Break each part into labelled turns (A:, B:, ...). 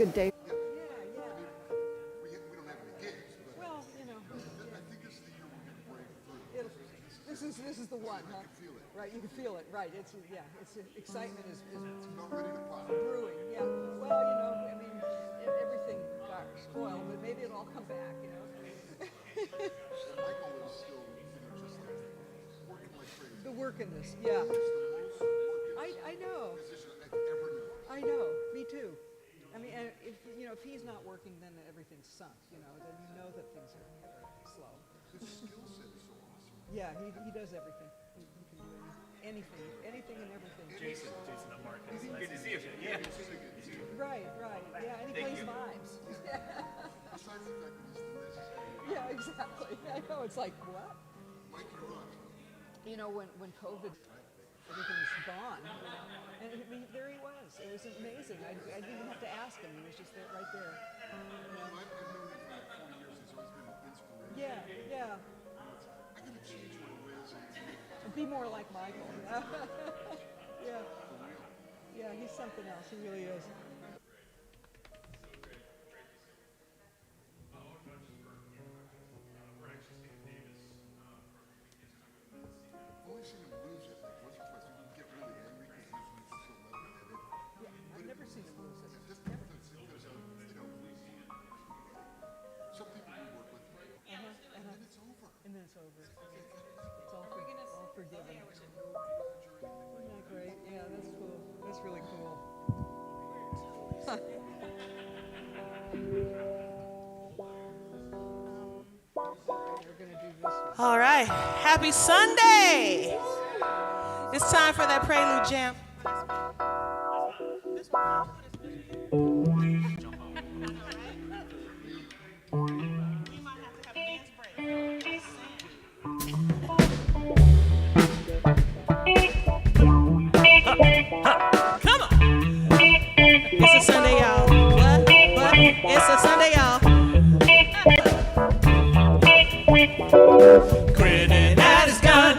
A: good day.
B: Yeah. We don't have any gigs, but
A: Well, you know,
B: I think this is the year we're going to break through.
A: this is the one, huh?
B: I can feel it.
A: Right, you can feel it. Right, it's excitement is
B: It's about ready to pop.
A: brewing. Yeah. Well, you know, I mean, everything got spoiled, but maybe it'll all come back. You know.
B: Michael is still, just like working like crazy.
A: The work in this, yeah.
B: He's the most working
A: I know.
B: musician I've ever known.
A: I know. Me too. I mean, and if he's not working, then everything's sunk. You know, then you know that things are slow.
B: His skill set is so awesome.
A: Yeah, he does everything. He can do anything and everything.
C: Jason up Marcus. Good to see you. Yeah.
A: Right. Yeah, and he plays vibes.
B: Besides the fact that he's delicious.
A: Yeah, exactly. I know. It's like, what?
B: Mike can run.
A: You know, when COVID, everything's gone. And there he was. It was amazing. I didn't even have to ask him. He was just there, right there.
B: I've known him for like 40 years. He's always been an inspiration.
A: Yeah.
B: I gotta change my ways.
A: Be more like Michael. Yeah, he's something else. He really is.
B: I've only seen him lose it like once or twice. He can get really angry because usually it's so level-headed.
A: Yeah, I've never seen him lose it.
B: Just there's some people we work with, and then it's over.
A: And then it's over. It's all forgiven. Isn't that great? Yeah, that's cool. That's really cool. We're gonna do this one.
D: All right. Happy Sunday. It's time for that prelude jam. Come on. It's a Sunday, y'all. What? It's a Sunday, y'all. Grinning at his gun.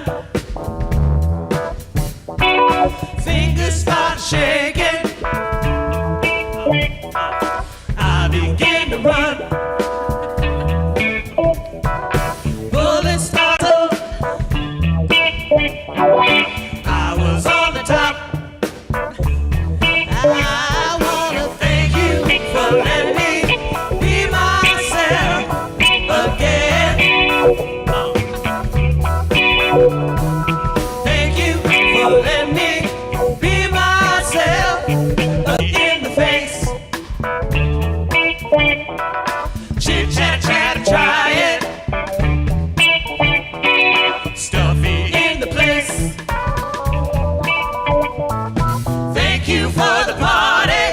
D: Fingers start shaking. I begin to run. Bullets start to. I was on the top. I wanna thank you for letting me be myself again. Thank you for letting me be myself in the face. Chit chat chat, try it. Stuffy in the place. Thank you for the party,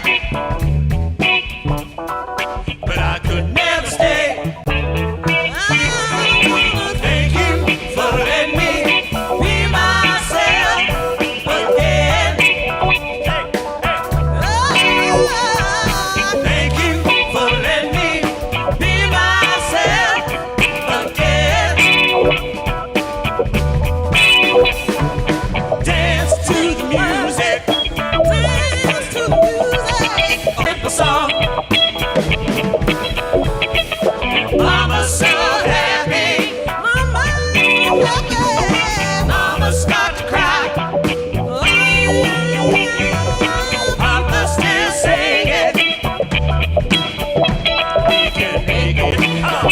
D: but I could never stay. Thank you for letting me be myself again. Thank you for letting me be myself again. Dance to the music. Dance to the music. Hit the song. Mama's so happy. Mama start to cry. Papa still singing. We can make it. Come on.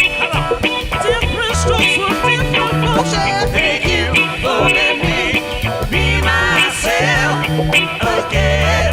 D: Different strokes for different folks. Thank you for letting me be myself again.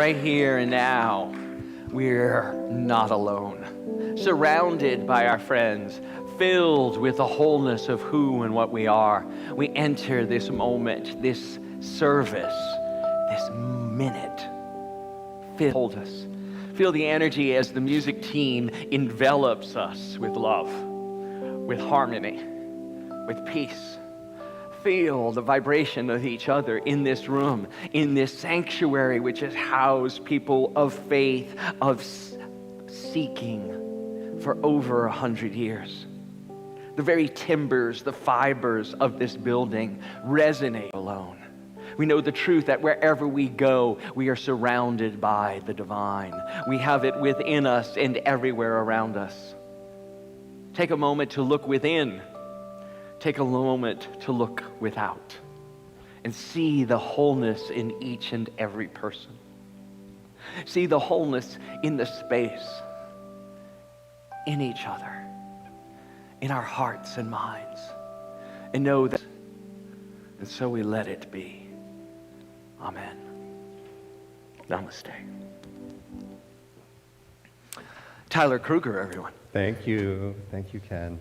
E: right here and now, we're not alone. Surrounded by our friends, filled with the wholeness of who and what we are, we enter this moment, this service, this minute. Hold us. Feel the energy as the music team envelops us with love, with harmony, with peace. Feel the vibration of each other in this room, in this sanctuary, which has housed people of faith, of seeking for over 100 years. The very timbers, the fibers of this building resonate alone. We know the truth that wherever we go, we are surrounded by the divine. We have it within us and everywhere around us. Take a moment to look within. Take a moment to look without and see the wholeness in each and every person. See the wholeness in the space, in each other, in our hearts and minds. And know that, and so we let it be. Amen. Namaste. Tyler Kruger, everyone.
F: Thank you. Thank you, Ken.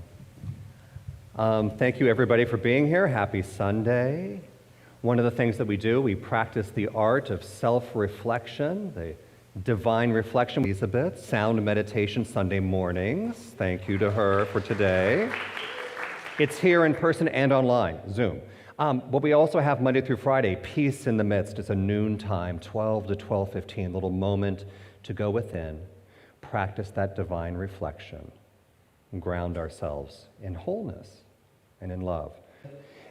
F: Thank you, everybody, for being here. Happy Sunday. One of the things that we do, we practice the art of self-reflection, the divine reflection. Elizabeth, sound meditation Sunday mornings. Thank you to her for today. It's here in person and online, Zoom. But we also have Monday through Friday, Peace in the Midst. It's a noontime, 12 to 12:15, little moment to go within, practice that divine reflection, and ground ourselves in wholeness and in love.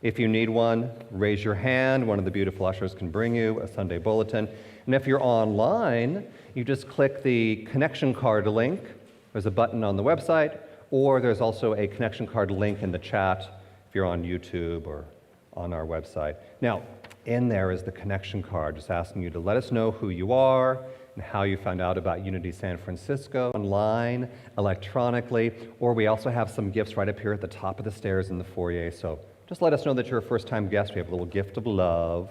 F: If you need one, raise your hand. One of the beautiful ushers can bring you a Sunday bulletin. And if you're online, you just click the connection card link. There's a button on the website, or there's also a connection card link in the chat if you're on YouTube or on our website. Now, in there is the connection card, just asking you to let us know who you are and how you found out about Unity San Francisco, online, electronically, or we also have some gifts right up here at the top of the stairs in the foyer. So just let us know that you're a first-time guest. We have a little gift of love.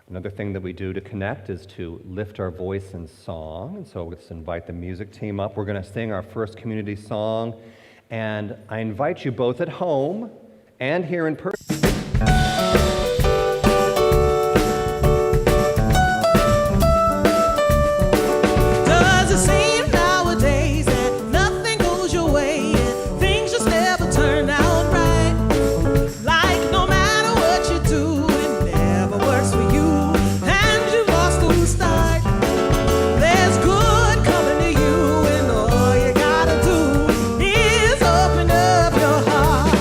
F: Another thing that we do to connect is to lift our voice in song. And so let's invite the music team up. We're going to sing our first community song. And I invite you both at home and here in person.
A: Does it seem nowadays that nothing goes your way and things just never turn out right? Like no matter what you do, it never works for you and you've lost the start. There's good coming to you and all you gotta do is open up your heart.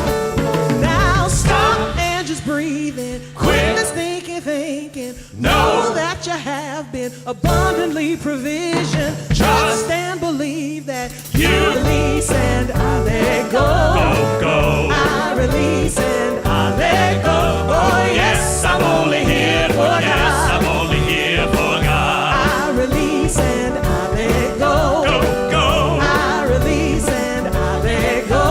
A: Now stop and just breathe in. Quit this thinking. Know that you have been abundantly provisioned. Trust and believe that you release and I let go.
D: Go.
A: I release and I let go. Oh yes, I'm only here for God.
D: Yes, I'm only here for God.
A: I release and I let go.
D: Go.
A: I release and I let go.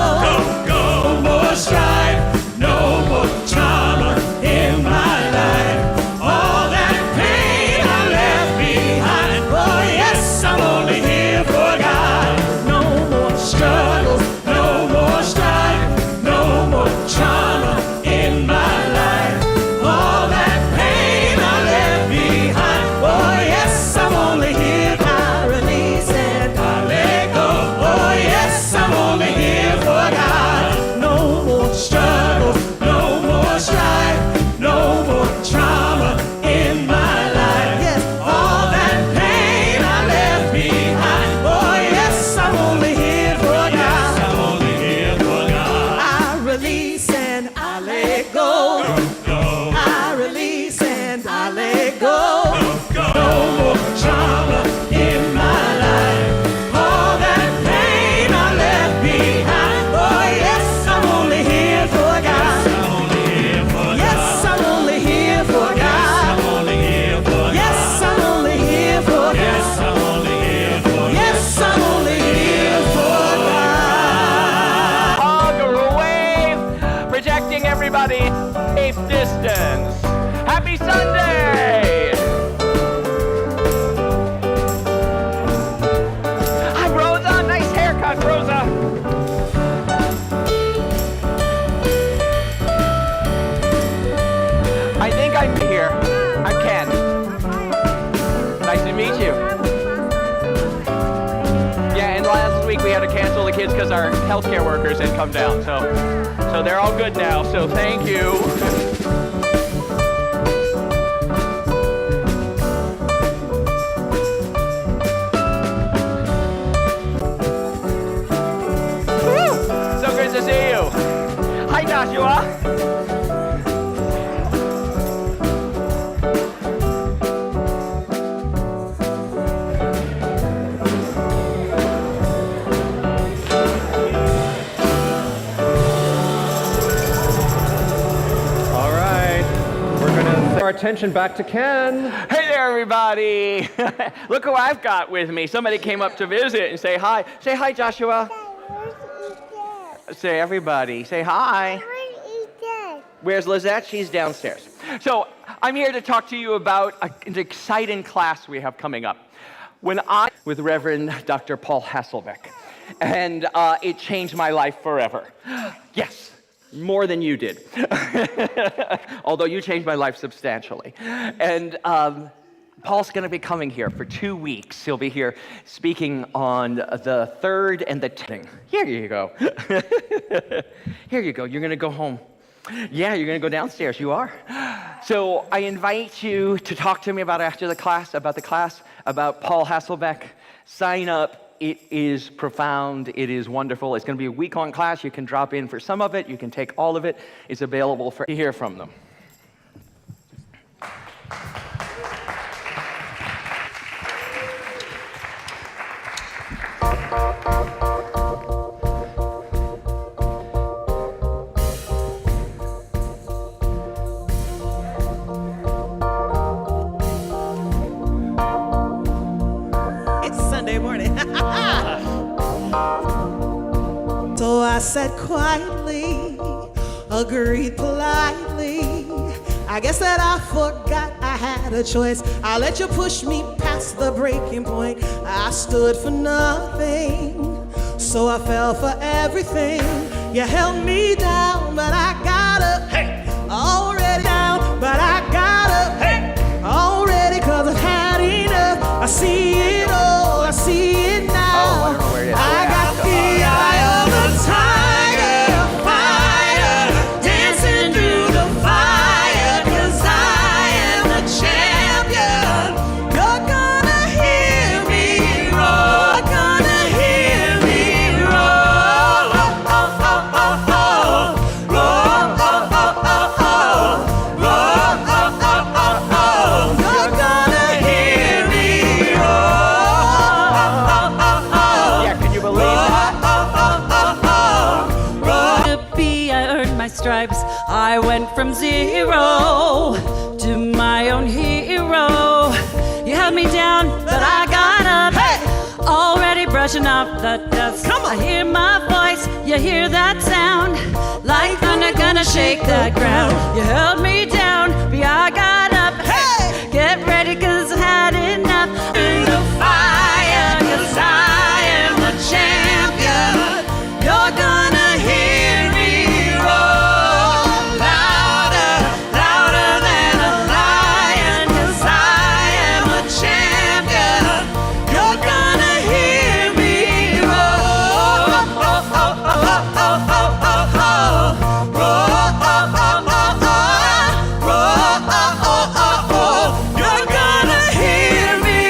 D: Go.
A: No more strife,
D: No more trauma in my life. All that pain I left behind.
A: oh yes,
D: I'm only here for God.
A: no more struggles.
D: No more strife. No more trauma in my life. All that pain I left behind.
A: Oh yes, I'm only here. I release and
D: I let go.
A: oh yes, I'm only here for God. No more struggles.
D: No more strife. No more trauma in my life.
A: Yes,
D: All that pain I left behind.
A: oh yes, I'm only here for God.
D: I'm only here for God.
A: I release and I let go.
D: Go.
A: I release and I let go.
D: No more trauma in my life. All that pain I left behind.
A: Oh yes, I'm only here for God.
D: I'm only here for
A: Yes, I'm only here for God.
D: I'm only here for
A: Yes, I'm only here for God.
D: Yes, I'm only here for
A: Yes, I'm only here for God.
E: Hug or wave, projecting everybody safe distance. Happy Sunday! our healthcare workers had come down. So they're all good now. So thank you. So good to see you. Hi, Joshua.
F: Our attention back to Ken.
E: Hey there, everybody. Look who I've got with me. Somebody came up to visit and say hi. Say hi, Joshua. Say everybody. Say hi. Where's Lizette? She's downstairs. So I'm here to talk to you about an exciting class we have coming up. With Reverend Dr. Paul Hasselbeck. And it changed my life forever. Yes. More than you did, although you changed my life substantially. And Paul's going to be coming here for 2 weeks. He'll be here speaking on the 3rd and the 10th. Here you go. Here you go. You're going to go home. Yeah, you're going to go downstairs. You are. So I invite you to talk to me about the class, about Paul Hasselbeck. Sign up. It is profound. It is wonderful. It's going to be a week-long class. You can drop in for some of it. You can take all of it. It's available for you to hear from them.
A: So I said quietly, agreed politely. I guess that I forgot I had a choice. I let you push me past the breaking point. I stood for nothing, so I fell for everything. You held me down, but I got up. Hey, already down, but I got up. Hey, already, 'cause I've had enough. I see it all, I see it now.
E: Oh, I don't know where it is.
A: I got the eye of the tiger, fire, dancing through the fire, 'cause I am the champion. You're gonna hear me roar, you're gonna hear me roar. Oh, oh, oh, oh, oh. Roar, oh, oh, oh, oh. Roar, oh, oh, oh, oh. You're gonna hear me roar. Oh, oh, oh, oh.
E: Yeah, can you believe it?
G: I earned my stripes. I went from zero to my own hero. You held me down, but I got up.
A: Hey!
G: Already brushing off the dust.
A: Come on.
G: I hear my voice, you hear that sound. Like thunder gonna shake that ground. You held me down, but I got up.
A: Hey!
G: Get ready, 'cause I had enough. In the fire, 'cause I am the champion. You're gonna hear me roar louder, louder than a lion, 'cause I am a champion. You're gonna hear me roar. Oh, oh, oh, oh, oh, oh, oh, oh. Roar, oh, oh, oh, oh. Roar, oh, oh, oh, oh. You're gonna hear me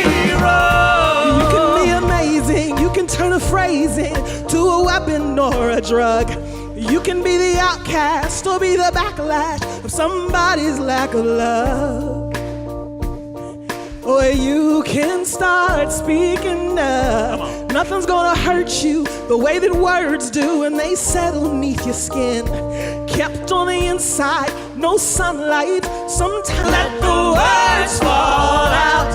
G: roar.
A: You can be amazing, you can turn a phrase into a weapon or a drug. You can be the outcast or be the backlash of somebody's lack of love. Or you can start speaking up. Nothing's gonna hurt you the way that words do, and they settle beneath your skin. Kept on the inside, no sunlight. Sometimes let the words fall out.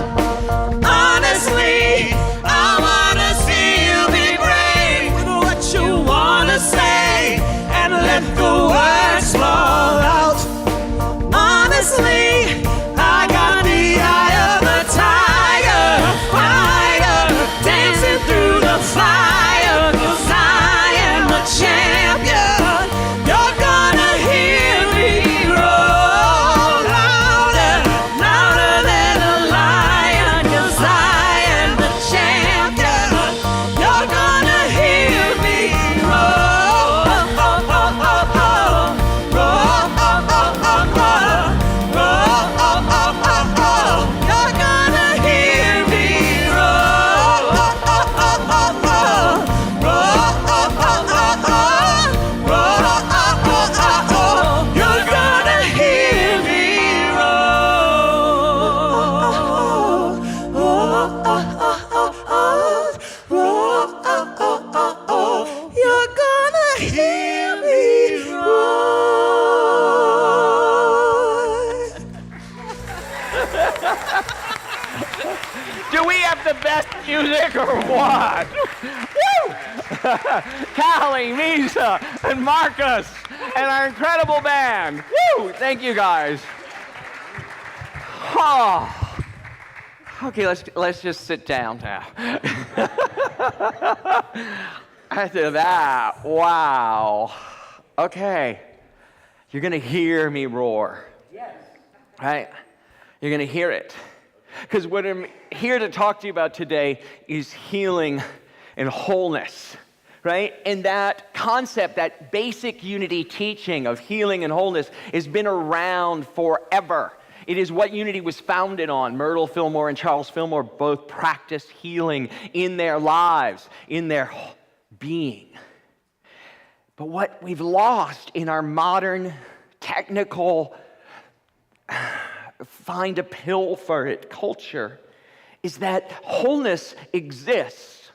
A: Honestly, I wanna see you be brave with what you wanna say, and let the words fall out. Honestly, I got the eye of a tiger, fighter, dancing through the fire, 'cause I am the champion. You're gonna hear me roar louder, louder than a lion.
E: best music or what? Woo! Callie, Misa, and Marcus, and our incredible band. Woo! Thank you guys. Oh. Okay, let's just sit down now. After that, wow. Okay, you're gonna hear me roar. Yes. Right? You're gonna hear it. Because what I'm here to talk to you about today is healing and wholeness, right? And that concept, that basic unity teaching of healing and wholeness has been around forever. It is what unity was founded on. Myrtle Fillmore and Charles Fillmore both practiced healing in their lives, in their being. But what we've lost in our modern, technical, find a pill for it culture is that wholeness exists.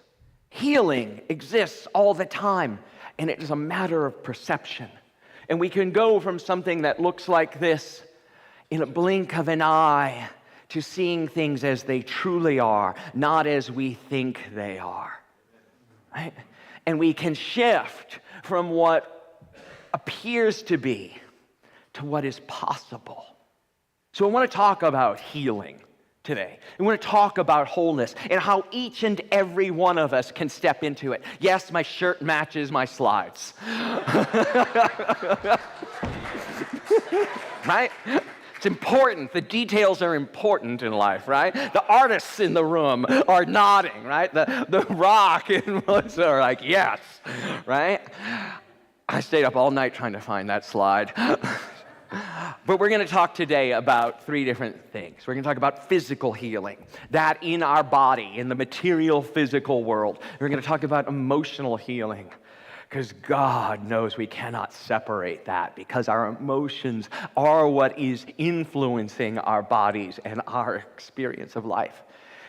E: Healing exists all the time. And it is a matter of perception. And we can go from something that looks like this in a blink of an eye to seeing things as they truly are, not as we think they are. Right? And we can shift from what appears to be to what is possible. So I want to talk about healing today. I want to talk about wholeness and how each and every one of us can step into it. Yes, my shirt matches my slides. Right? It's important. The details are important in life, right? The artists in the room are nodding, right? The rock and Melissa are like, yes, right? I stayed up all night trying to find that slide. But we're going to talk today about three different things. We're going to talk about physical healing, that in our body, in the material physical world. We're going to talk about emotional healing, because God knows we cannot separate that, because our emotions are what is influencing our bodies and our experience of life.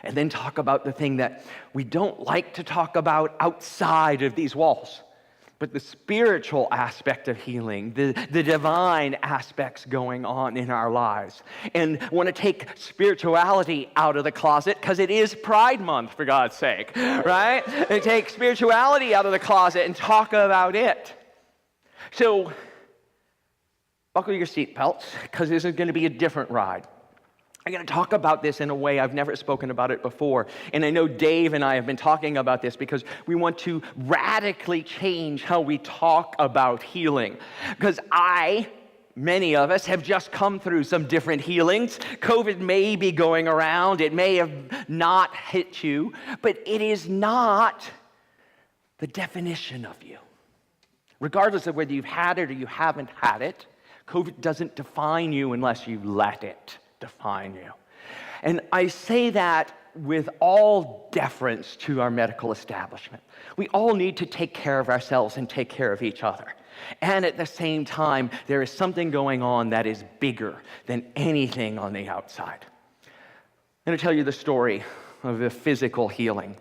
E: And then talk about the thing that we don't like to talk about outside of these walls, but the spiritual aspect of healing, the divine aspects going on in our lives. And I want to take spirituality out of the closet, because it is Pride Month, for God's sake, right? And take spirituality out of the closet and talk about it. So, buckle your seatbelts, because this is going to be a different ride. I'm going to talk about this in a way I've never spoken about it before. And I know Dave and I have been talking about this because we want to radically change how we talk about healing. Because many of us have just come through some different healings. COVID may be going around. It may have not hit you. But it is not the definition of you. Regardless of whether you've had it or you haven't had it, COVID doesn't define you unless you let it define you. And I say that with all deference to our medical establishment. We all need to take care of ourselves and take care of each other. And at the same time, there is something going on that is bigger than anything on the outside. I'm going to tell you the story of the physical healing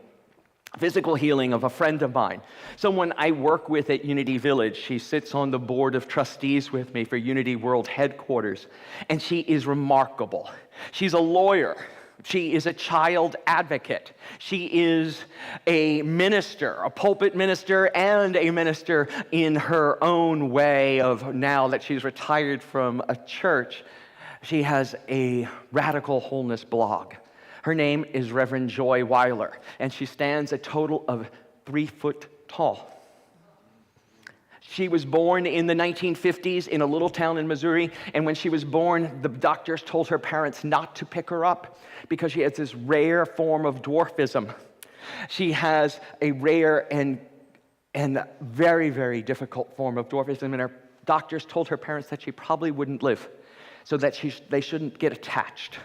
E: of a friend of mine, someone I work with at Unity Village. She sits on the board of trustees with me for Unity World Headquarters, and she is remarkable. She's a lawyer. She is a child advocate. She is a minister, a pulpit minister, and a minister in her own way of, now that she's retired from a church, she has a radical wholeness blog. Her name is Reverend Joy Weiler, and she stands a total of 3 foot tall. She was born in the 1950s in a little town in Missouri, and when she was born, the doctors told her parents not to pick her up because she has this rare form of dwarfism. She has a rare and very, very difficult form of dwarfism, and her doctors told her parents that she probably wouldn't live, so that they shouldn't get attached.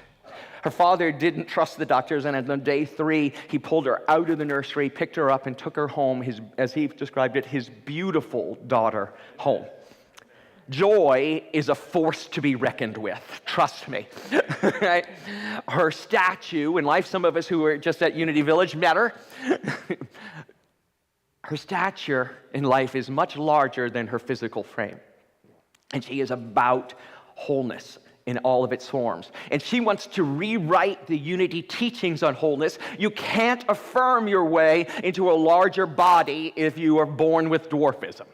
E: Her father didn't trust the doctors, and on day 3, he pulled her out of the nursery, picked her up, and took her home, as he described it, his beautiful daughter home. Joy is a force to be reckoned with, trust me. Right? Her statue in life, some of us who were just at Unity Village met her. Her stature in life is much larger than her physical frame. And she is about wholeness in all of its forms. And she wants to rewrite the Unity teachings on wholeness. You can't affirm your way into a larger body if you are born with dwarfism.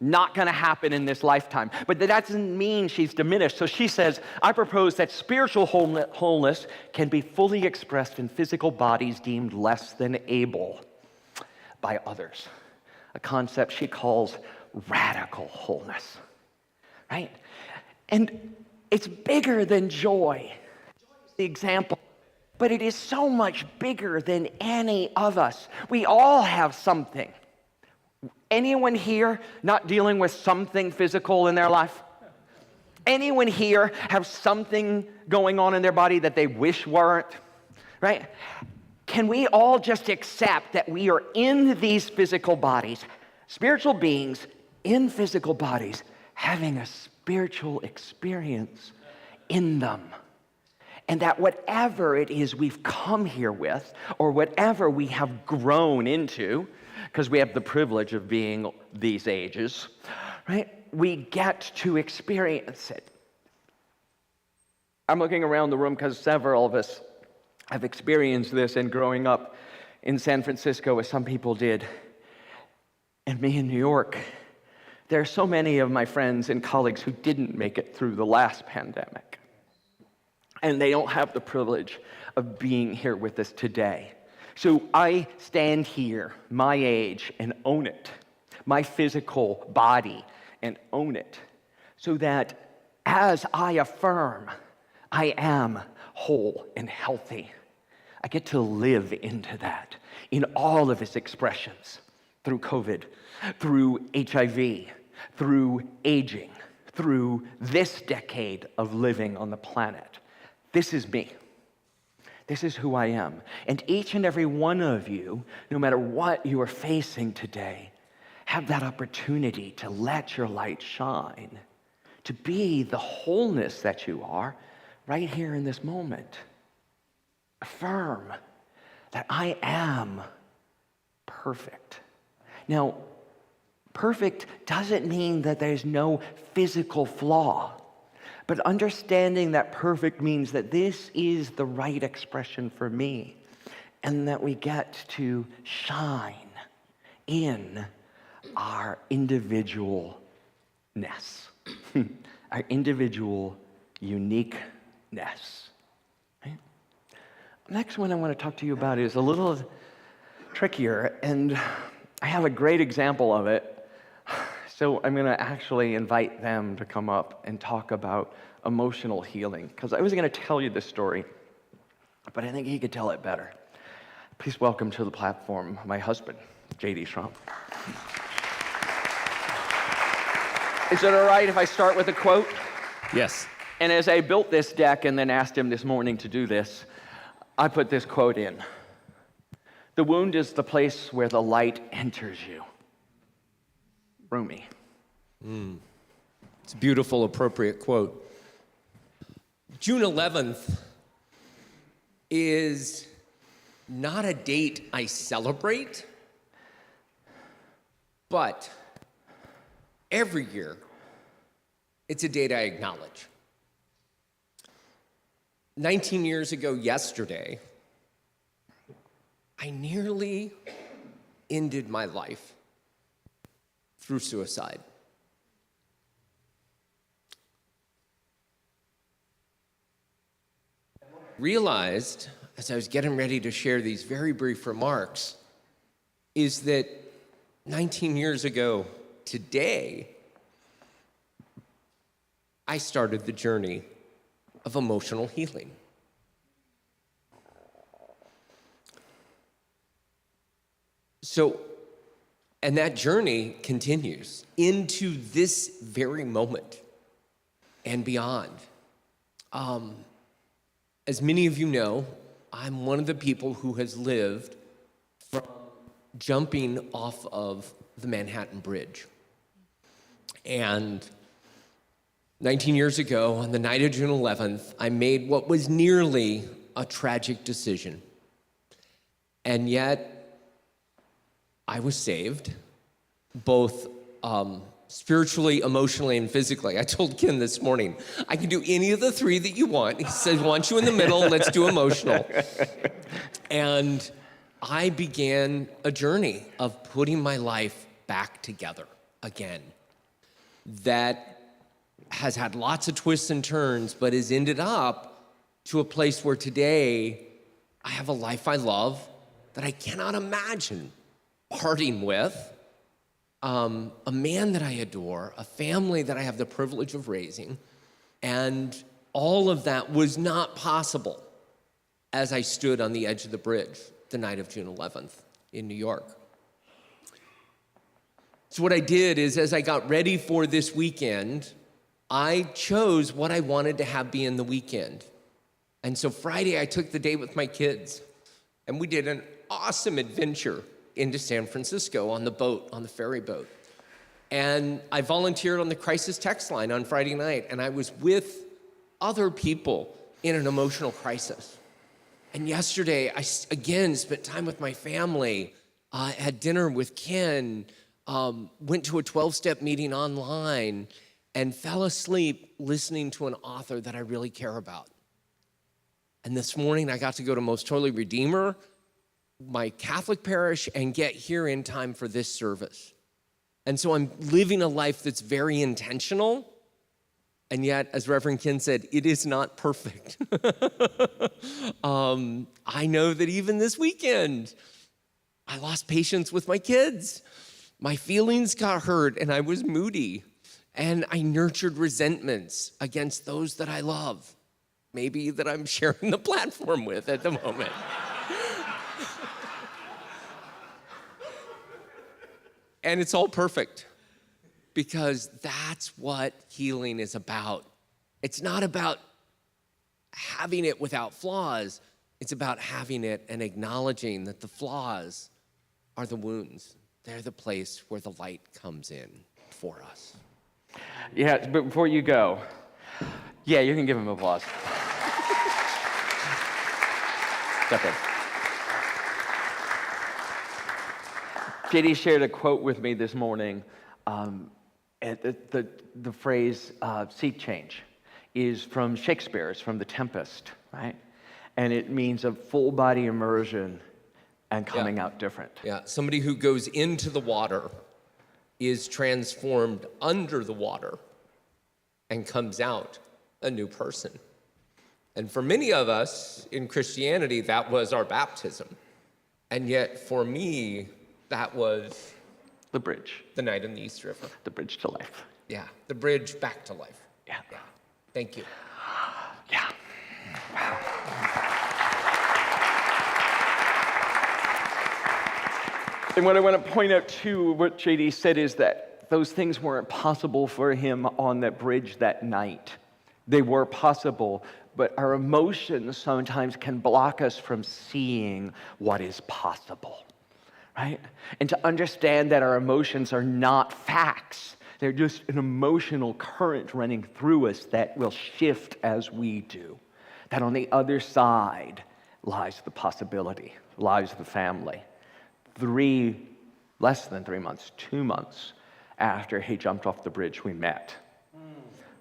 E: Not going to happen in this lifetime. But that doesn't mean she's diminished. So she says, I propose that spiritual wholeness can be fully expressed in physical bodies deemed less than able by others. A concept she calls radical wholeness, right? And it's bigger than joy, the example, but it is so much bigger than any of us. We all have something. Anyone here not dealing with something physical in their life? Anyone here have something going on in their body that they wish weren't, right? Can we all just accept that we are in these physical bodies, spiritual beings in physical bodies, having a spiritual experience in them? And that whatever it is we've come here with, or whatever we have grown into, because we have the privilege of being these ages, right? We get to experience it. I'm looking around the room because several of us have experienced this in growing up in San Francisco, as some people did, and me in New York. There are so many of my friends and colleagues who didn't make it through the last pandemic, and they don't have the privilege of being here with us today. So I stand here, my age, and own it, my physical body, and own it, so that as I affirm I am whole and healthy, I get to live into that in all of its expressions, through COVID, through HIV, through aging, through this decade of living on the planet. This is me. This is who I am. And each and every one of you, no matter what you are facing today, have that opportunity to let your light shine, to be the wholeness that you are right here in this moment. Affirm that I am perfect. Now, perfect doesn't mean that there's no physical flaw. But understanding that perfect means that this is the right expression for me, and that we get to shine in our individualness, our individual uniqueness. Right? Next one I want to talk to you about is a little trickier, and I have a great example of it. So I'm going to actually invite them to come up and talk about emotional healing, because I was going to tell you this story, but I think he could tell it better. Please welcome to the platform my husband, J.D. Trump. Is it all right if I start with a quote?
C: Yes.
E: And as I built this deck and then asked him this morning to do this, I put this quote in. The wound is the place where the light enters you. Rumi.
H: It's a beautiful, appropriate quote. June 11th is not a date I celebrate, but every year, it's a date I acknowledge. 19 years ago yesterday, I nearly ended my life through suicide. Realized, as I was getting ready to share these very brief remarks, is that 19 years ago today, I started the journey of emotional healing. And that journey continues into this very moment and beyond. As many of you know, I'm one of the people who has lived from jumping off of the Manhattan Bridge. And 19 years ago, on the night of June 11th, I made what was nearly a tragic decision. And yet, I was saved, both spiritually, emotionally, and physically. I told Ken this morning, I can do any of the three that you want. He said, I want you in the middle, let's do emotional. And I began a journey of putting my life back together again. That has had lots of twists and turns, but has ended up to a place where today I have a life I love that I cannot imagine parting with, a man that I adore, a family that I have the privilege of raising, and all of that was not possible as I stood on the edge of the bridge the night of June 11th in New York. So what I did is, as I got ready for this weekend, I chose what I wanted to have be in the weekend. And so Friday, I took the day with my kids, and we did an awesome adventure into San Francisco on the boat, on the ferry boat. And I volunteered on the crisis text line on Friday night, and I was with other people in an emotional crisis. And yesterday, I again spent time with my family, had dinner with Ken, went to a 12-step meeting online, and fell asleep listening to an author that I really care about. And this morning, I got to go to Most Holy Redeemer, my Catholic parish, and get here in time for this service. And so I'm living a life that's very intentional, and yet, as Reverend Ken said, it is not perfect. I know that even this weekend, I lost patience with my kids. My feelings got hurt, and I was moody, and I nurtured resentments against those that I love, maybe that I'm sharing the platform with at the moment. And it's all perfect, because that's what healing is about. It's not about having it without flaws. It's about having it and acknowledging that the flaws are the wounds. They're the place where the light comes in for us.
E: Yeah, but before you go, yeah, you can give him applause. Step in. JD shared a quote with me this morning. The phrase "sea change" is from Shakespeare. It's from The Tempest, right? And it means a full body immersion and coming out different.
H: Yeah, somebody who goes into the water is transformed under the water and comes out a new person. And for many of us in Christianity, that was our baptism. And yet for me, that was
E: The bridge.
H: the night in the East River.
E: The bridge to life.
H: Yeah, the bridge back to life.
E: Yeah.
H: Thank you.
E: Yeah. Wow. And what I want to point out too, what JD said, is that those things weren't possible for him on that bridge that night. They were possible, but our emotions sometimes can block us from seeing what is possible, right? And to understand that our emotions are not facts. They're just an emotional current running through us that will shift as we do. That on the other side lies the possibility, lies the family. Less than 3 months, 2 months after he jumped off the bridge, we met.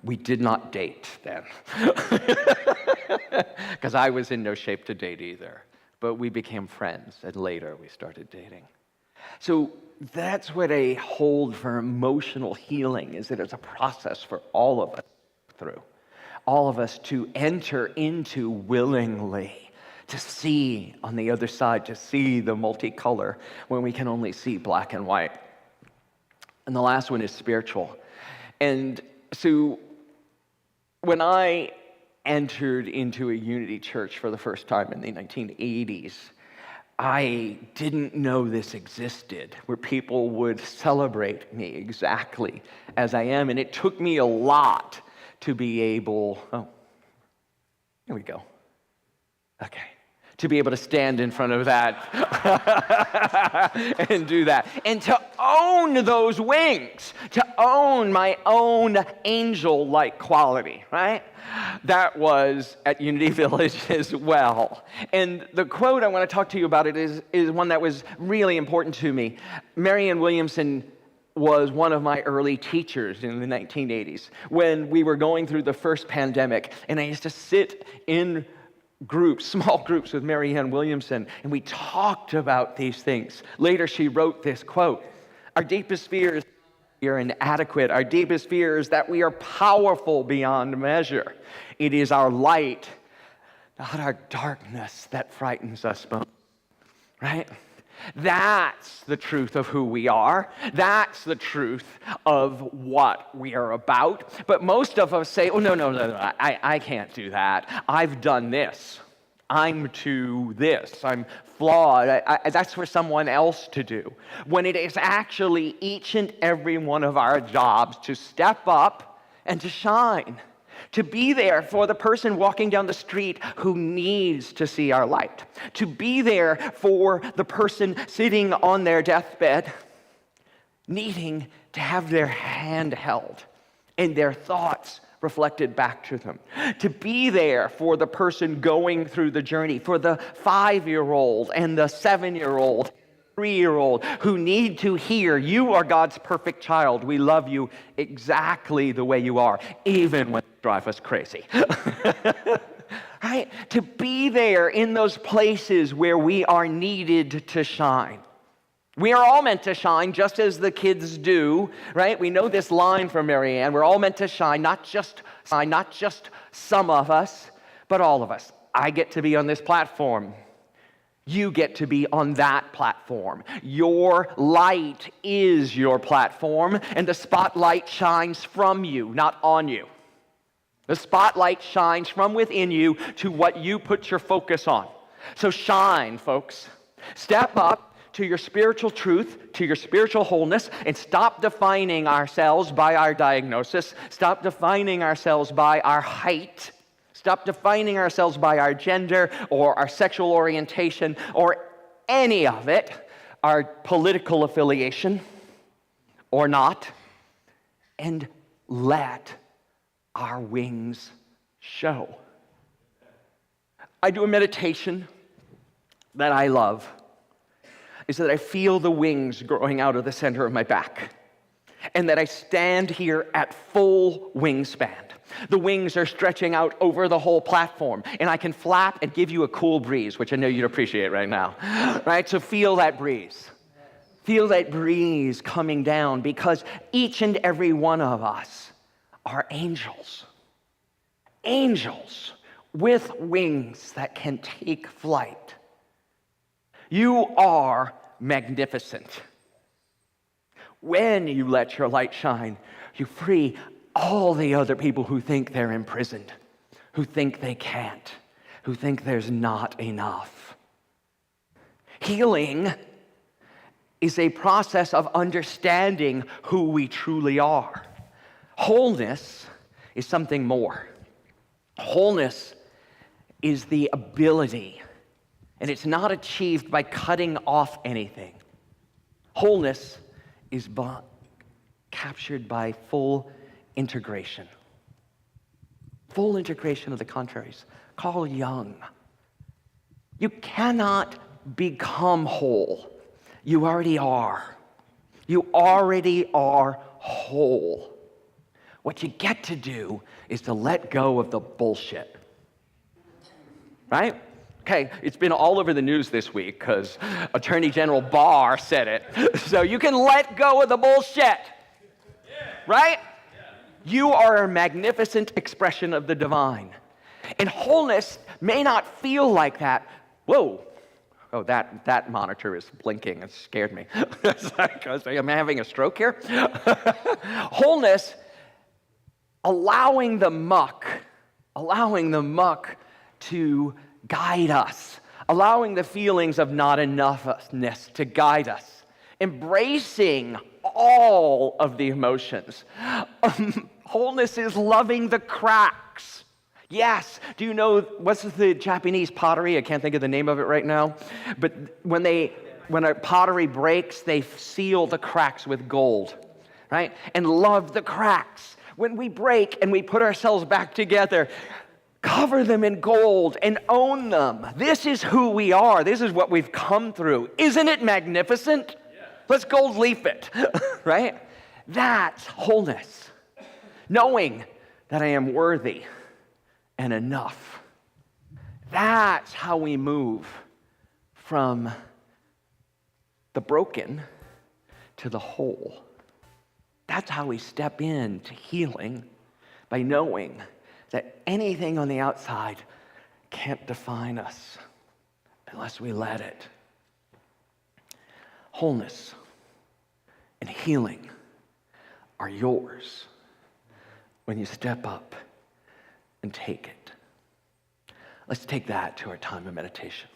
E: We did not date then, because I was in no shape to date either. But we became friends, and later we started dating. So that's what I hold for emotional healing, is that it's a process for all of us through. All of us to enter into willingly, to see on the other side, to see the multicolor when we can only see black and white. And the last one is spiritual. And so when I entered into a Unity church for the first time in the 1980s, I didn't know this existed, where people would celebrate me exactly as I am. And it took me a lot to be able, here we go. Okay. To be able to stand in front of that and do that. And to own those wings, to own my own angel-like quality, right? That was at Unity Village as well. And the quote I want to talk to you about it is one that was really important to me. Marianne Williamson was one of my early teachers in the 1980s when we were going through the first pandemic. And I used to sit in groups, small groups with Marianne Williamson, and we talked about these things. Later, she wrote this quote, "Our deepest fear is we are inadequate. Our deepest fear is that we are powerful beyond measure. It is our light, not our darkness, that frightens us most." Right? That's the truth of who we are. That's the truth of what we are about. But most of us say, oh, no, I can't do that. I've done this. I'm to this. I'm flawed. That's for someone else to do. When it is actually each and every one of our jobs to step up and to shine. To be there for the person walking down the street who needs to see our light. To be there for the person sitting on their deathbed, needing to have their hand held and their thoughts reflected back to them. To be there for the person going through the journey, for the 5-year-old and the 7-year-old, 3-year-old who need to hear, you are God's perfect child. We love you exactly the way you are, even when you drive us crazy. Right? To be there in those places where we are needed to shine. We are all meant to shine just as the kids do, right? We know this line from Marianne. We're all meant to shine, not just some of us, but all of us. I get to be on this platform. You get to be on that platform. Your light is your platform, and the spotlight shines from you, not on you. The spotlight shines from within you to what you put your focus on. So shine, folks. Step up to your spiritual truth, to your spiritual wholeness, and stop defining ourselves by our diagnosis. Stop defining ourselves by our height. Stop defining ourselves by our gender or our sexual orientation or any of it, our political affiliation or not, and let our wings show. I do a meditation that I love, is that I feel the wings growing out of the center of my back, and that I stand here at full wingspan. The wings are stretching out over the whole platform, and I can flap and give you a cool breeze, which I know you'd appreciate right now, right? So feel that breeze. Feel that breeze coming down, because each and every one of us are angels. Angels with wings that can take flight. You are magnificent. When you let your light shine, you free all the other people who think they're imprisoned, who think they can't, who think there's not enough. Healing is a process of understanding who we truly are. Wholeness is something more. Wholeness is the ability, and it's not achieved by cutting off anything. Wholeness is captured by full integration. Full integration of the contraries. Carl Jung. You cannot become whole. You already are. You already are whole. What you get to do is to let go of the bullshit. Right? Okay, it's been all over the news this week because Attorney General Barr said it. So you can let go of the bullshit. Right? You are a magnificent expression of the divine. And wholeness may not feel like that. Whoa. Oh, that monitor is blinking. It scared me. Am I having a stroke here? Wholeness, allowing the muck to guide us, allowing the feelings of not enoughness to guide us, embracing all of the emotions. Wholeness is loving the cracks. Yes. Do you know, what's the Japanese pottery? I can't think of the name of it right now. But when a pottery breaks, they seal the cracks with gold, right? And love the cracks. When we break and we put ourselves back together, cover them in gold and own them. This is who we are. This is what we've come through. Isn't it magnificent? Yeah. Let's gold leaf it, right? That's wholeness. Knowing that I am worthy and enough. That's how we move from the broken to the whole. That's how we step into healing, by knowing that anything on the outside can't define us unless we let it. Wholeness and healing are yours when you step up and take it. Let's take that to our time of meditation.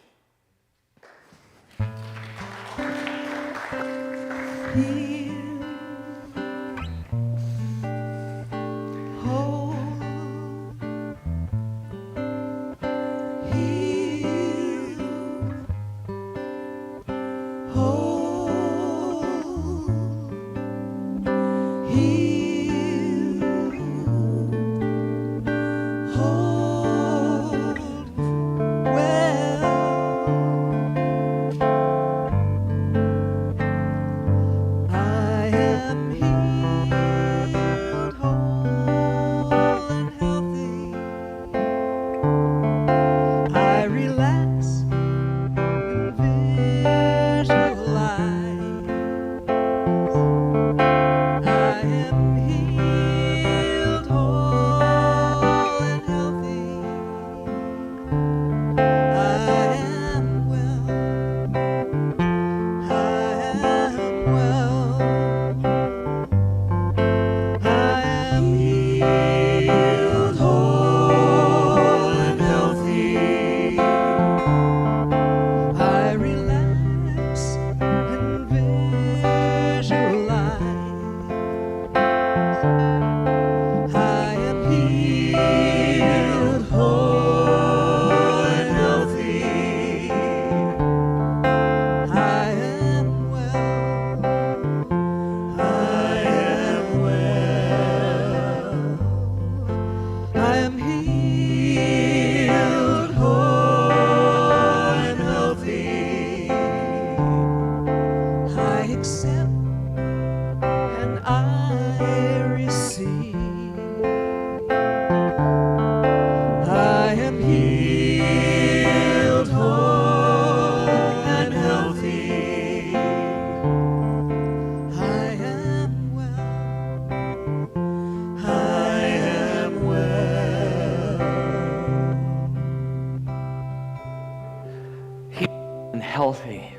E: Healthy.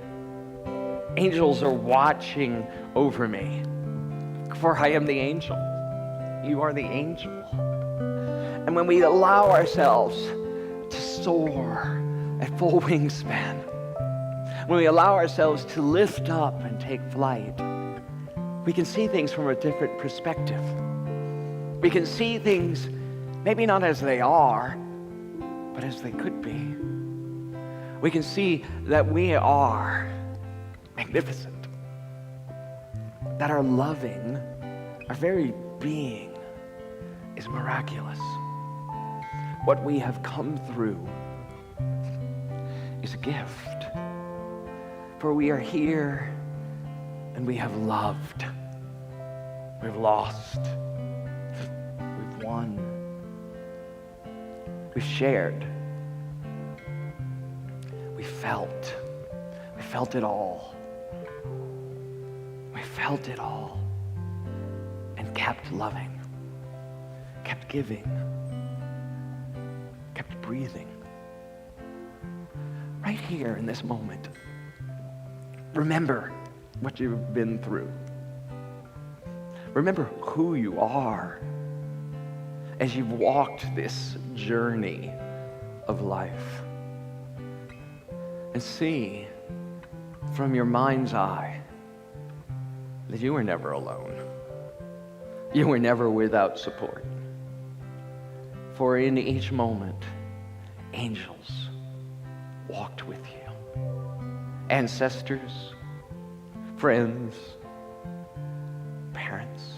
E: Angels are watching over me, for I am the angel. You are the angel. And when we allow ourselves to soar at full wingspan, when we allow ourselves to lift up and take flight, we can see things from a different perspective. We can see things maybe not as they are, but as they could be. We can see that we are magnificent, that our loving, our very being is miraculous. What we have come through is a gift, for we are here and we have loved, we've lost, we've won, we've shared. We felt it all. We felt it all and kept loving, kept giving, kept breathing. Right here in this moment, remember what you've been through. Remember who you are as you've walked this journey of life. And see from your mind's eye that you were never alone. You were never without support. For in each moment, angels walked with you. Ancestors, friends, parents,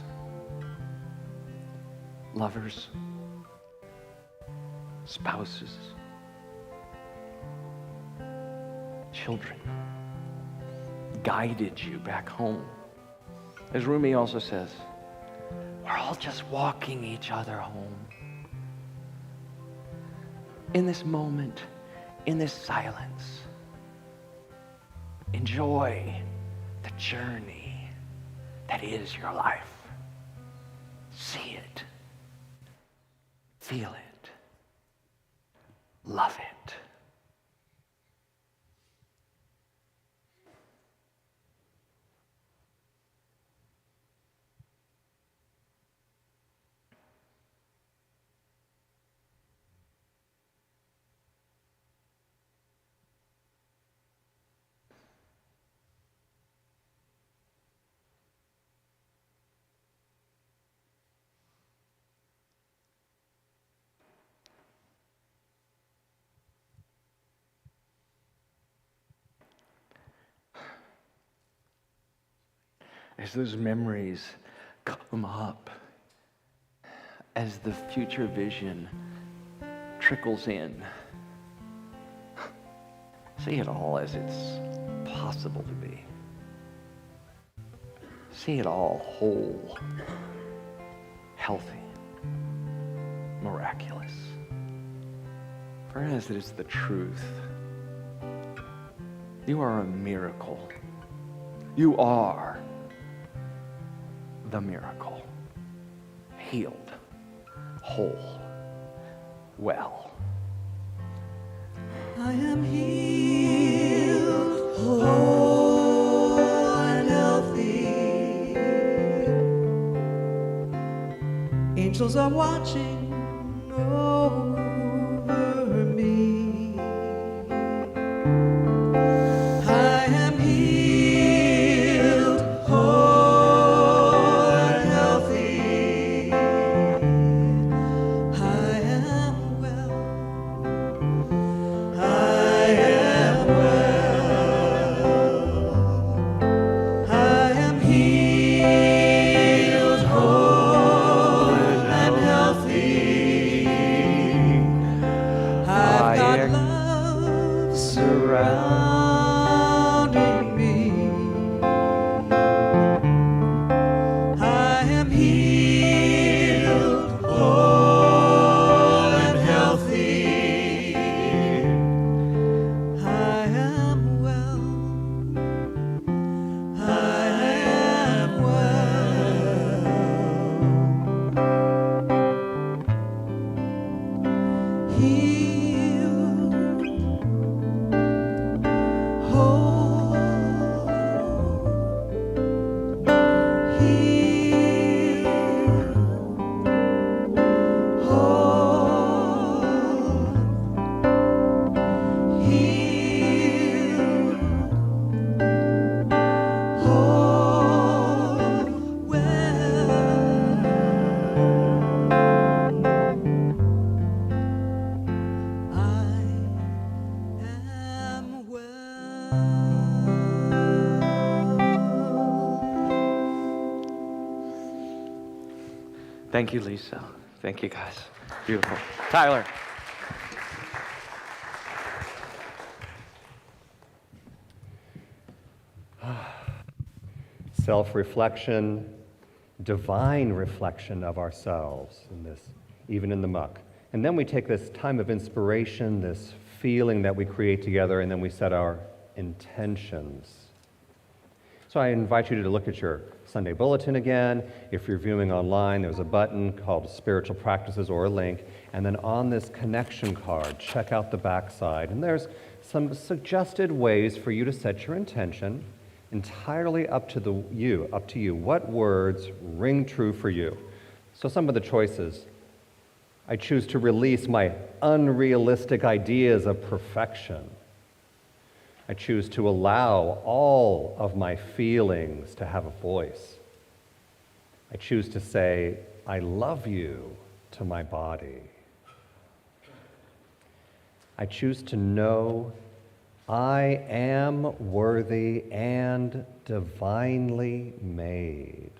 E: lovers, spouses, children guided you back home. As Rumi also says, we're all just walking each other home. In this moment, in this silence, enjoy the journey that is your life. See it, feel it, love it. As those memories come up, as the future vision trickles in, see it all as it's possible to be. See it all whole, healthy, miraculous. For as it is the truth, you are a miracle. You are the miracle. Healed, whole, well.
A: I am healed, whole and healthy. Angels are watching over me. I am healed, whole and healthy. I am well. I am well. I am healed, whole and healthy. I've got love surrounding me. I am healed, whole and healthy. I am well. I am well. Healed, whole, healed, whole, healed, whole, well. I am well.
E: Thank you, Lisa. Thank you, guys. Beautiful. Tyler.
F: Self-reflection, divine reflection of ourselves in this, even in the muck. And then we take this time of inspiration, this feeling that we create together, and then we set our intentions. So I invite you to look at your Sunday bulletin again. If you're viewing online, there's a button called Spiritual Practices or a link. And then on this connection card, check out the backside. And there's some suggested ways for you to set your intention, entirely up to you. What words ring true for you? So some of the choices. I choose to release my unrealistic ideas of perfection. I choose to allow all of my feelings to have a voice. I choose to say, I love you to my body. I choose to know I am worthy and divinely made.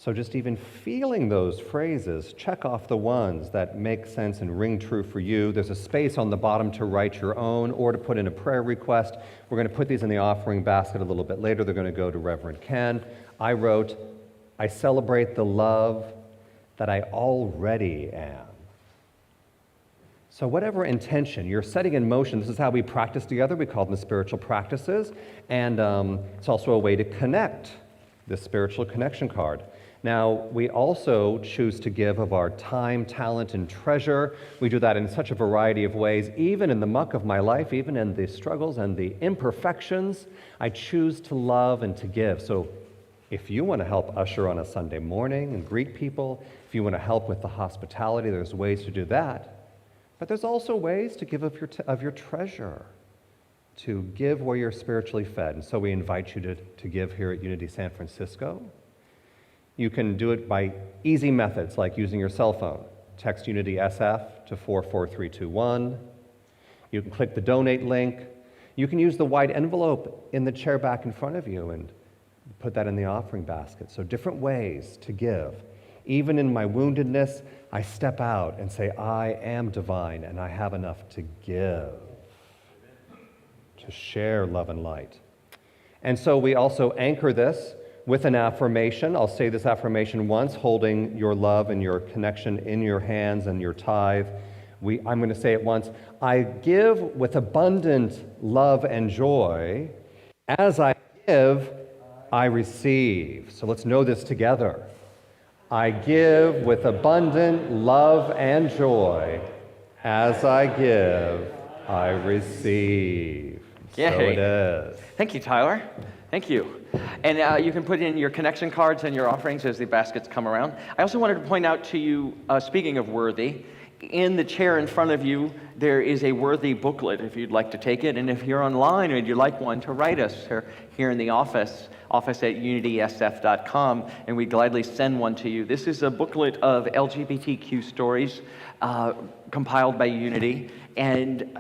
F: So just even feeling those phrases, check off the ones that make sense and ring true for you. There's a space on the bottom to write your own or to put in a prayer request. We're going to put these in the offering basket a little bit later. They're going to go to Reverend Ken. I wrote, I celebrate the love that I already am. So whatever intention you're setting in motion, this is how we practice together. We call them the spiritual practices. And it's also a way to connect, this spiritual connection card. Now, we also choose to give of our time, talent, and treasure. We do that in such a variety of ways. Even in the muck of my life, even in the struggles and the imperfections, I choose to love and to give. So if you want to help usher on a Sunday morning and greet people, if you want to help with the hospitality, there's ways to do that. But there's also ways to give of your treasure, to give where you're spiritually fed. And so we invite you to give here at Unity San Francisco. You can do it by easy methods like using your cell phone. Text Unity SF to 44321. You can click the donate link. You can use the white envelope in the chair back in front of you and put that in the offering basket. So different ways to give. Even in my woundedness, I step out and say, I am divine and I have enough to give, to share love and light. And so we also anchor this with an affirmation. I'll say this affirmation once, holding your love and your connection in your hands and your tithe. I'm going to say it once. I give with abundant love and joy. As I give, I receive. So let's know this together. I give with abundant love and joy. As I give, I receive.
E: Yay.
F: So it is.
E: Thank you, Tyler. Thank you. And you can put in your connection cards and your offerings as the baskets come around. I also wanted to point out to you, speaking of worthy, in the chair in front of you, there is a worthy booklet if you'd like to take it. And if you're online and you'd like one, to write us here in the office at unitysf.com, and we gladly send one to you. This is a booklet of LGBTQ stories compiled by Unity, and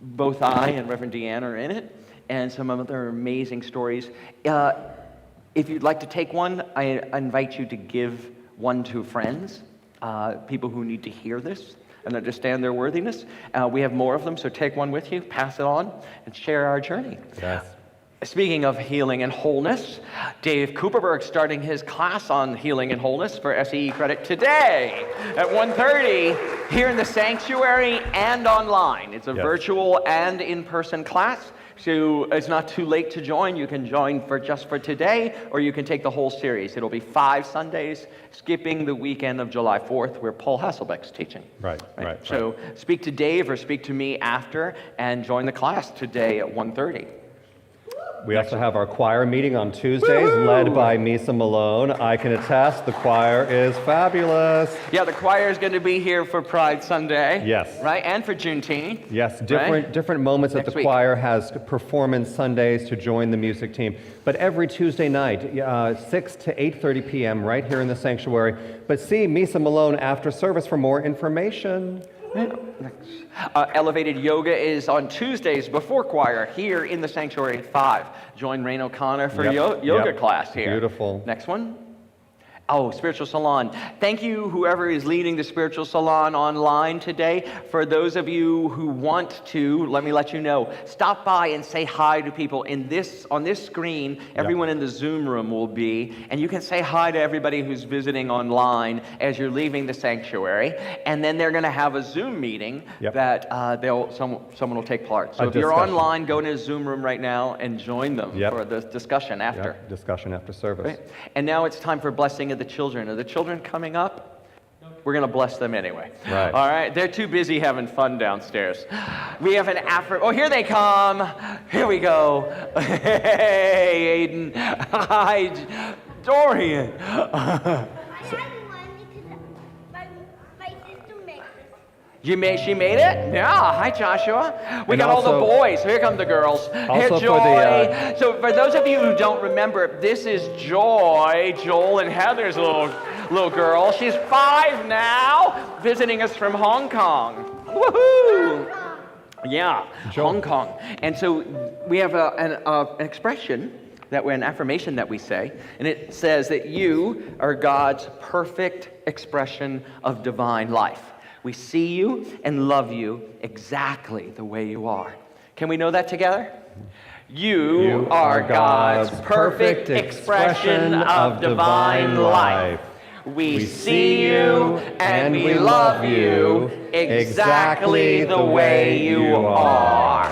E: both I and Reverend Deanne are in it, and some other amazing stories. If you'd like to take one, I invite you to give one to friends, people who need to hear this and understand their worthiness. We have more of them, so take one with you, pass it on, and share our journey.
F: Yes.
E: Speaking of healing and wholeness, Dave Cooperberg starting his class on healing and wholeness for SEE credit today at 1:30 here in the sanctuary and online. It's a virtual and in-person class. So it's not too late to join. You can join just for today, or you can take the whole series. It'll be 5 Sundays, skipping the weekend of July 4th, where Paul Hasselbeck's teaching. Right. So speak to Dave or speak to me after, and join the class today at 1:30.
F: We also have our choir meeting on Tuesdays, led by Misa Malone. I can attest the choir is fabulous.
E: Yeah, the choir is going to be here for Pride Sunday.
F: Yes.
E: Right, and for Juneteenth.
F: Yes, different moments that the choir has performance Sundays to join the music team. But every Tuesday night, 6 to 8:30 p.m. right here in the sanctuary. But see Misa Malone after service for more information.
E: Elevated yoga is on Tuesdays before choir here in the sanctuary at 5. Join Rain O'Connor for yoga class here.
F: Beautiful.
E: Next one. Oh, Spiritual Salon. Thank you, whoever is leading the Spiritual Salon online today. For those of you who want to, let me let you know, stop by and say hi to people. On this screen, everyone in the Zoom room will be, and you can say hi to everybody who's visiting online as you're leaving the sanctuary. And then they're going to have a Zoom meeting that someone will take part. So if you're online, go into the Zoom room right now and join them for the discussion after.
F: Discussion after service.
E: Right. And now it's time for blessing of the children. Are the children coming up? We're going to bless them anyway.
F: Right.
E: All right. They're too busy having fun downstairs. We have an Oh, here they come. Here we go. Hey, Aiden. Hi, Dorian. She made it? Yeah. Hi, Joshua. We got all the boys. Here come the girls. Here, Joy. So for those of you who don't remember, this is Joy, Joel and Heather's little girl. She's 5 now, visiting us from Hong Kong. Woohoo! Yeah, Hong Kong. And so we have an expression an affirmation that we say, and it says that you are God's perfect expression of divine life. We see you and love you exactly the way you are. Can we know that together? You are God's perfect expression of divine life. We see you and we love you exactly the way you are.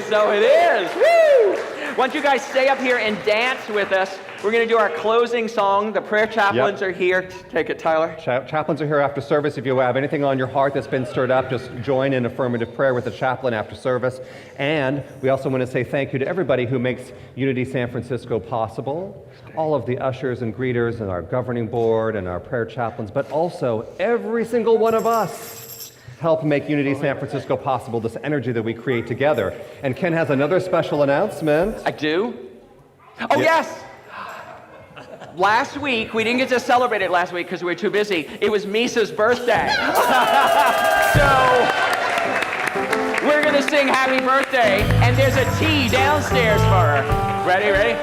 E: So it is. Woo! Why don't you guys stay up here and dance with us? We're going to do our closing song. The prayer chaplains are here. Take it, Tyler.
F: Chaplains are here after service. If you have anything on your heart that's been stirred up, just join in affirmative prayer with the chaplain after service. And we also want to say thank you to everybody who makes Unity San Francisco possible. All of the ushers and greeters and our governing board and our prayer chaplains, but also every single one of us help make Unity San Francisco possible, this energy that we create together. And Ken has another special announcement.
E: I do? Oh, yes! Last week, we didn't get to celebrate it last week because we were too busy. It was Misa's birthday. So, we're going to sing happy birthday, and there's a tea downstairs for her. Ready? Okay.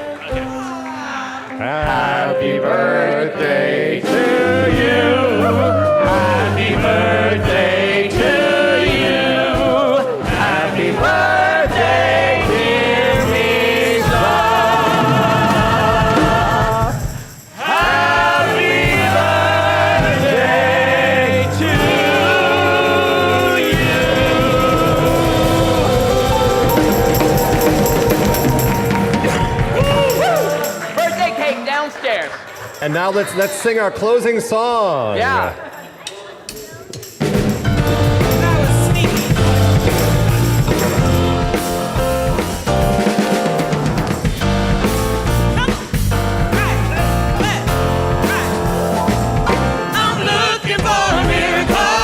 F: Happy birthday to you.
E: Happy birthday to you. Happy birthday, dear Misa. Happy birthday to you. Birthday cake downstairs.
F: And now let's sing our closing song.
E: Yeah.
D: I'm looking for a miracle.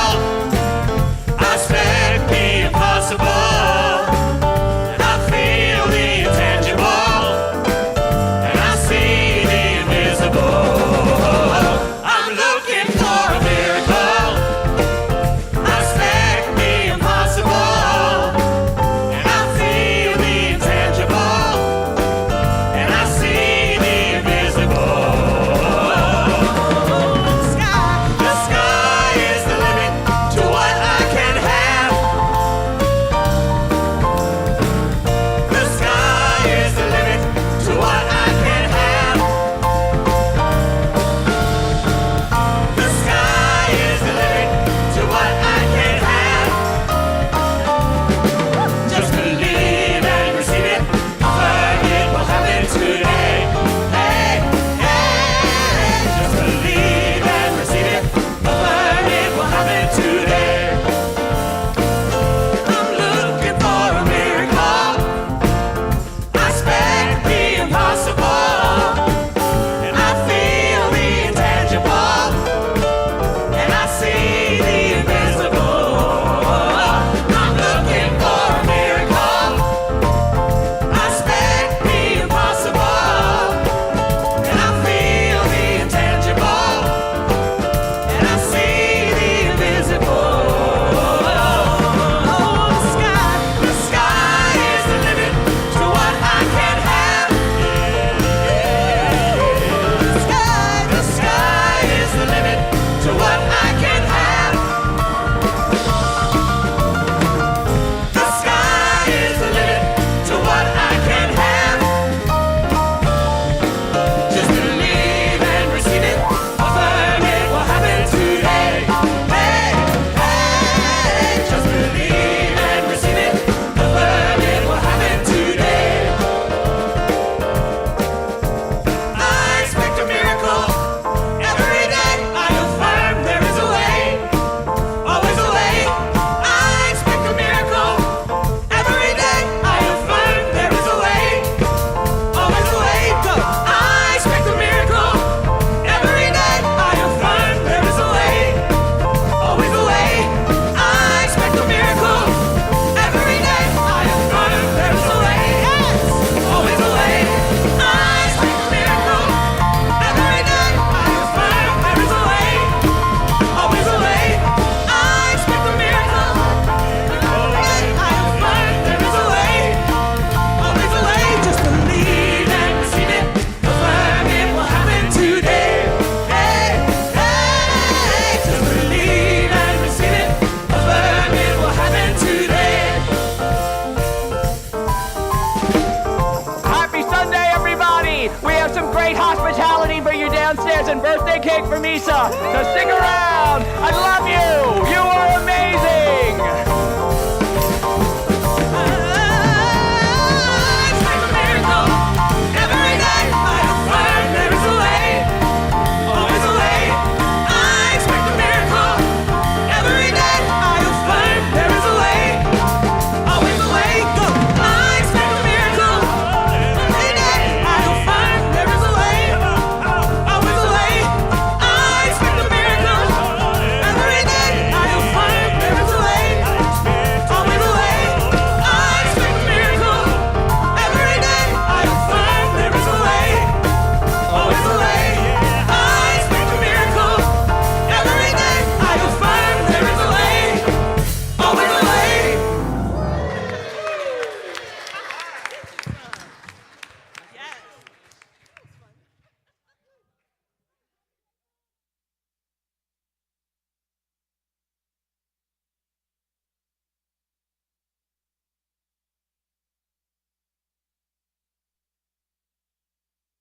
E: for Misa to stick around. I love you.